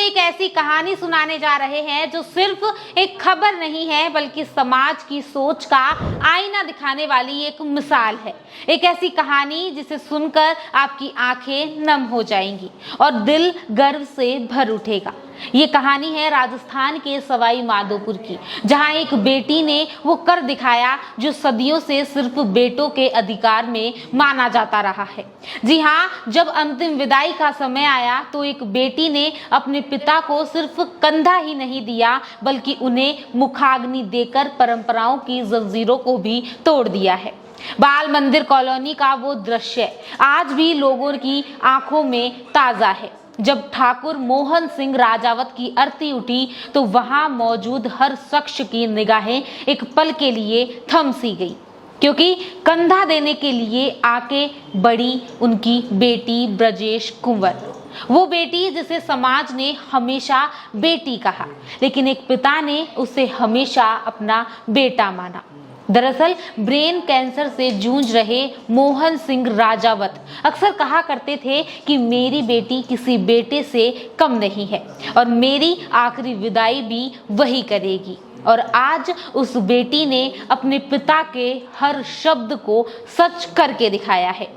एक ऐसी कहानी सुनाने जा रहे हैं जो सिर्फ एक खबर नहीं है बल्कि समाज की सोच का आईना दिखाने वाली एक मिसाल है। एक ऐसी कहानी जिसे सुनकर आपकी आंखें नम हो जाएंगी और दिल गर्व से भर उठेगा। ये कहानी है राजस्थान के सवाई माधोपुर की, जहां एक बेटी ने वो कर दिखाया जो सदियों से सिर्फ बेटों के अधिकार में माना जाता रहा है। जी हाँ, जब अंतिम विदाई का समय आया तो एक बेटी ने अपने पिता को सिर्फ कंधा ही नहीं दिया बल्कि उन्हें मुखाग्नि देकर परंपराओं की जंजीरों को भी तोड़ दिया है। बाल मंदिर कॉलोनी का वो दृश्य आज भी लोगों की आंखों में ताजा है। जब ठाकुर मोहन सिंह राजावत की अर्थी उठी तो वहां मौजूद हर शख्स की निगाहें एक पल के लिए थम सी गई, क्योंकि कंधा देने के लिए आके बढ़ी उनकी बेटी ब्रजेश कुंवर। वो बेटी जिसे समाज ने हमेशा बेटी कहा, लेकिन एक पिता ने उसे हमेशा अपना बेटा माना। दरअसल ब्रेन कैंसर से जूझ रहे मोहन सिंह राजावत अक्सर कहा करते थे कि मेरी बेटी किसी बेटे से कम नहीं है और मेरी आखिरी विदाई भी वही करेगी। और आज उस बेटी ने अपने पिता के हर शब्द को सच करके दिखाया है।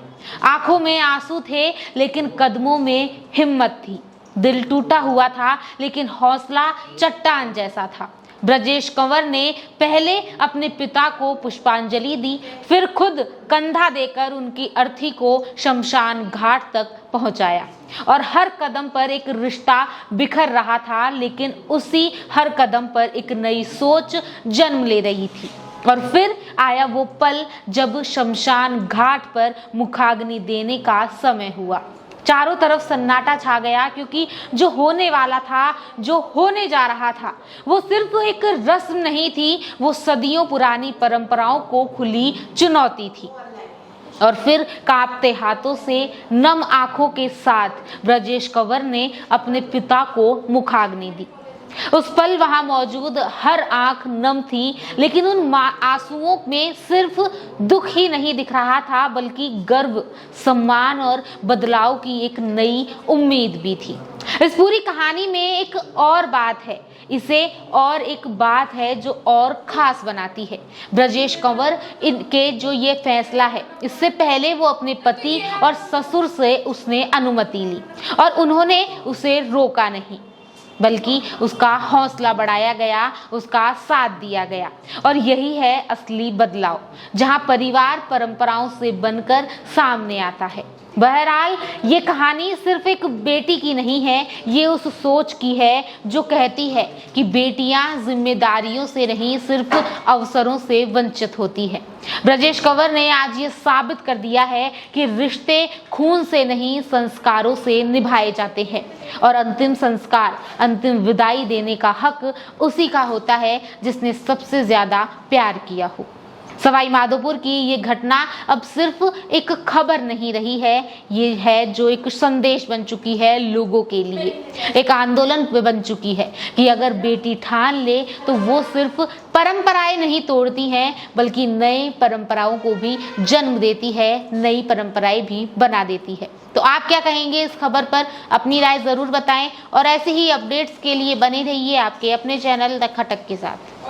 आंखों में आंसू थे लेकिन कदमों में हिम्मत थी। दिल टूटा हुआ था लेकिन हौसला चट्टान जैसा था। ब्रजेश कंवर ने पहले अपने पिता को पुष्पांजलि दी, फिर खुद कंधा देकर उनकी अर्थी को शमशान घाट तक पहुंचाया। और हर कदम पर एक रिश्ता बिखर रहा था, लेकिन उसी हर कदम पर एक नई सोच जन्म ले रही थी। और फिर आया वो पल जब शमशान घाट पर मुखाग्नि देने का समय हुआ। चारों तरफ सन्नाटा छा गया, क्योंकि जो होने वाला था, जो होने जा रहा था, वो सिर्फ एक रस्म नहीं थी, वो सदियों पुरानी परंपराओं को खुली चुनौती थी। और फिर कांपते हाथों से नम आंखों के साथ ब्रजेश कंवर ने अपने पिता को मुखाग्नि दी। उस पल वहां मौजूद हर आंख नम थी, लेकिन उन आंसुओं में सिर्फ दुख ही नहीं दिख रहा था बल्कि गर्व, सम्मान और बदलाव की एक नई उम्मीद भी थी। इस पूरी कहानी में एक और बात है, इसे और एक बात है जो और खास बनाती है ब्रजेश कंवर इनके जो ये फैसला है। इससे पहले वो अपने पति और ससुर से उसने अनुमति ली और उन्होंने उसे रोका नहीं, बल्कि उसका हौसला बढ़ाया गया, उसका साथ दिया गया। और यही है असली बदलाव, जहां परिवार परंपराओं से बनकर सामने आता है। बहरहाल ये कहानी सिर्फ एक बेटी की नहीं है, ये उस सोच की है जो कहती है कि बेटियां जिम्मेदारियों से नहीं सिर्फ अवसरों से वंचित होती है। ब्रजेश कंवर ने आज ये साबित कर दिया है कि रिश्ते खून से नहीं संस्कारों से निभाए जाते हैं और अंतिम संस्कार, अंतिम विदाई देने का हक उसी का होता है जिसने सबसे ज्यादा प्यार किया हो। सवाई माधोपुर की ये घटना अब सिर्फ एक खबर नहीं रही है, ये है जो एक संदेश बन चुकी है लोगों के लिए, एक आंदोलन बन चुकी है कि अगर बेटी ठान ले तो वो सिर्फ परंपराएं नहीं तोड़ती हैं बल्कि नई परंपराओं को भी जन्म देती है, नई परंपराएं भी बना देती है। तो आप क्या कहेंगे इस खबर पर? अपनी राय जरूर बताएं और ऐसे ही अपडेट्स के लिए बने रहिए आपके अपने चैनल द खटक के साथ।